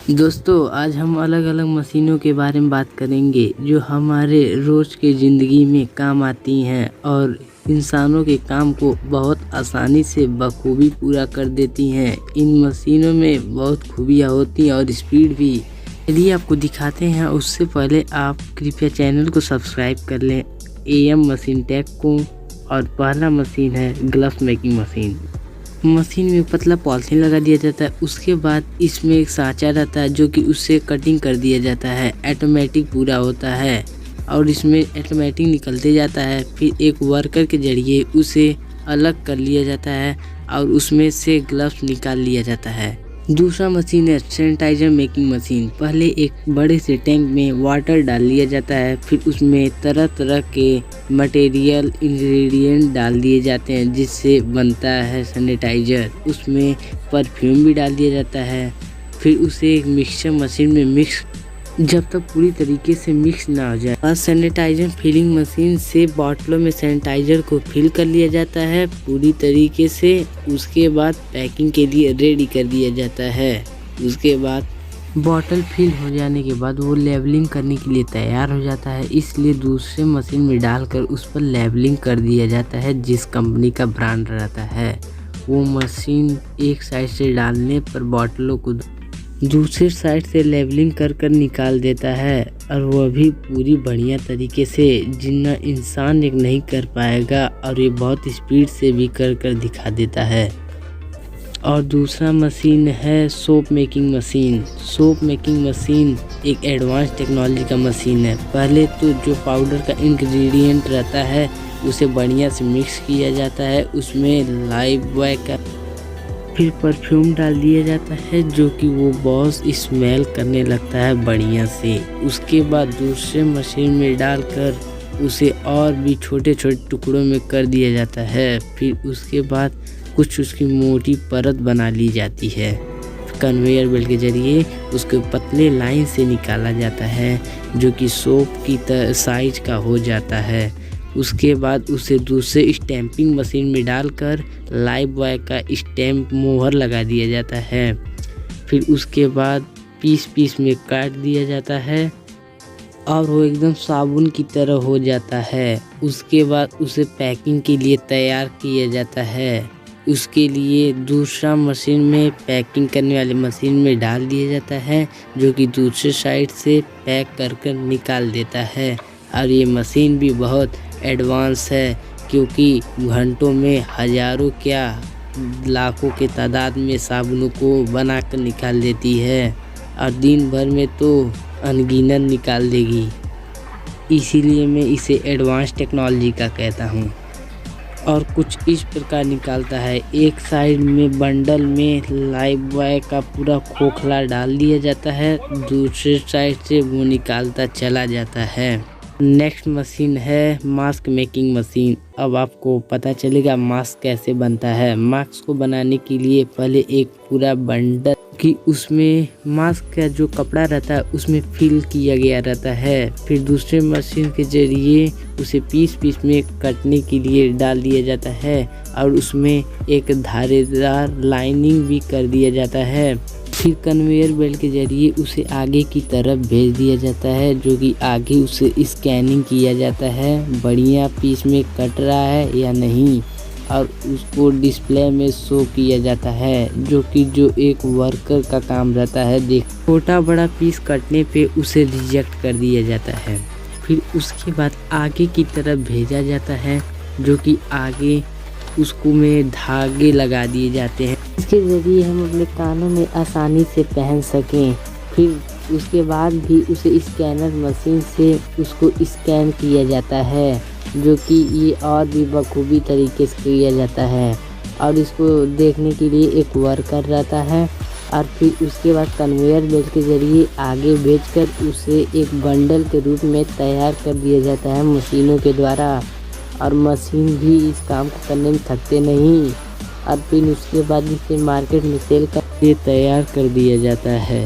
दोस्तों आज हम अलग अलग मशीनों के बारे में बात करेंगे जो हमारे रोज़ के ज़िंदगी में काम आती हैं और इंसानों के काम को बहुत आसानी से बखूबी पूरा कर देती हैं। इन मशीनों में बहुत खूबियाँ होती हैं और स्पीड भी। चलिए आपको दिखाते हैं। उससे पहले आप कृपया चैनल को सब्सक्राइब कर लें AM मशीन टेक को। और पहला मशीन है ग्लव्स मेकिंग मशीन। मशीन में पतला पॉलिथीन लगा दिया जाता है। उसके बाद इसमें एक सांचा रहता है जो कि उससे कटिंग कर दिया जाता है। ऑटोमेटिक पूरा होता है और इसमें ऑटोमेटिक निकलते जाता है। फिर एक वर्कर के जरिए उसे अलग कर लिया जाता है और उसमें से ग्लव्स निकाल लिया जाता है। दूसरा मशीन है सैनिटाइजर मेकिंग मशीन। पहले एक बड़े से टैंक में वाटर डाल लिया जाता है, फिर उसमें तरह तरह के मटेरियल इंग्रेडिएंट डाल दिए जाते हैं जिससे बनता है सैनिटाइजर। उसमें परफ्यूम भी डाल दिया जाता है। फिर उसे एक मिक्सचर मशीन में मिक्स जब तक पूरी तरीके से मिक्स ना हो जाए। और सैनिटाइजर फिलिंग मशीन से बॉटलों में सैनिटाइजर को फिल कर लिया जाता है पूरी तरीके से। उसके बाद पैकिंग के लिए रेडी कर दिया जाता है। उसके बाद बॉटल फिल हो जाने के बाद वो लेबलिंग करने के लिए तैयार हो जाता है, इसलिए दूसरे मशीन में डालकर उस पर लेबलिंग कर दिया जाता है जिस कंपनी का ब्रांड रहता है। वो मशीन एक साइड से डालने पर बॉटलों को दूसरी साइड से लेबलिंग कर निकाल देता है और वह भी पूरी बढ़िया तरीके से जितना इंसान एक नहीं कर पाएगा। और ये बहुत स्पीड से भी कर दिखा देता है। और दूसरा मशीन है soap making machine. Soap making machine एक एडवांस टेक्नोलॉजी का मशीन है। पहले तो जो पाउडर का इंग्रेडिएंट रहता है उसे बढ़िया से मिक्स किया जाता है। उसमें लाइव बॉय का फिर परफ्यूम डाल दिया जाता है जो कि वो बहुत स्मेल करने लगता है बढ़िया से। उसके बाद दूसरे मशीन में डालकर उसे और भी छोटे छोटे टुकड़ों में कर दिया जाता है। फिर उसके बाद कुछ उसकी मोटी परत बना ली जाती है। कन्वेयर बेल्ट के जरिए उसके पतले लाइन से निकाला जाता है जो कि सोप की साइज का हो जाता है। उसके बाद उसे दूसरे स्टैंपिंग मशीन में डालकर लाइव बॉय का स्टैंप मोहर लगा दिया जाता है। फिर उसके बाद पीस में काट दिया जाता है और वो एकदम साबुन की तरह हो जाता है। उसके बाद उसे पैकिंग के लिए तैयार किया जाता है। उसके लिए दूसरा मशीन में पैकिंग करने वाली मशीन में डाल दिया जाता है जो कि दूसरे साइड से पैक कर निकाल देता है। और ये मशीन भी बहुत एडवांस है क्योंकि घंटों में हज़ारों क्या लाखों के तादाद में साबुनों को बनाकर निकाल देती है और दिन भर में तो अनगिनत निकाल देगी। इसीलिए मैं इसे एडवांस टेक्नोलॉजी का कहता हूँ। और कुछ इस प्रकार निकालता है। एक साइड में बंडल में लाइव बॉय का पूरा खोखला डाल दिया जाता है, दूसरे साइड से वो निकालता चला जाता है। नेक्स्ट मशीन है मास्क मेकिंग मशीन। अब आपको पता चलेगा मास्क कैसे बनता है। मास्क को बनाने के लिए पहले एक पूरा बंडल कि उसमें मास्क का जो कपड़ा रहता है उसमें फिल किया गया रहता है। फिर दूसरे मशीन के जरिए उसे पीस में कटने के लिए डाल दिया जाता है और उसमें एक धारीदार लाइनिंग भी कर दिया जाता है। फिर कन्वेयर बेल्ट के जरिए उसे आगे की तरफ भेज दिया जाता है जो कि आगे उसे स्कैनिंग किया जाता है बढ़िया पीस में कट रहा है या नहीं, और उसको डिस्प्ले में शो किया जाता है जो एक वर्कर का काम रहता है। देख छोटा बड़ा पीस कटने पे उसे रिजेक्ट कर दिया जाता है। फिर उसके बाद आगे की तरफ भेजा जाता है जो कि आगे उसको में धागे लगा दिए जाते हैं इसके ज़रिए हम अपने कानों में आसानी से पहन सकें। फिर उसके बाद भी उसे स्कैनर मशीन से उसको स्कैन किया जाता है जो कि ये और भी बखूबी तरीके से किया जाता है। और इसको देखने के लिए एक वर्कर रहता है और फिर उसके बाद कन्वेयर बेल्ट के ज़रिए आगे भेजकर उसे एक बंडल के रूप में तैयार कर दिया जाता है मशीनों के द्वारा। और मशीन भी इस काम को करने में थकते नहीं। और फिर उसके बाद इसे मार्केट में सेल करके तैयार कर दिया जाता है।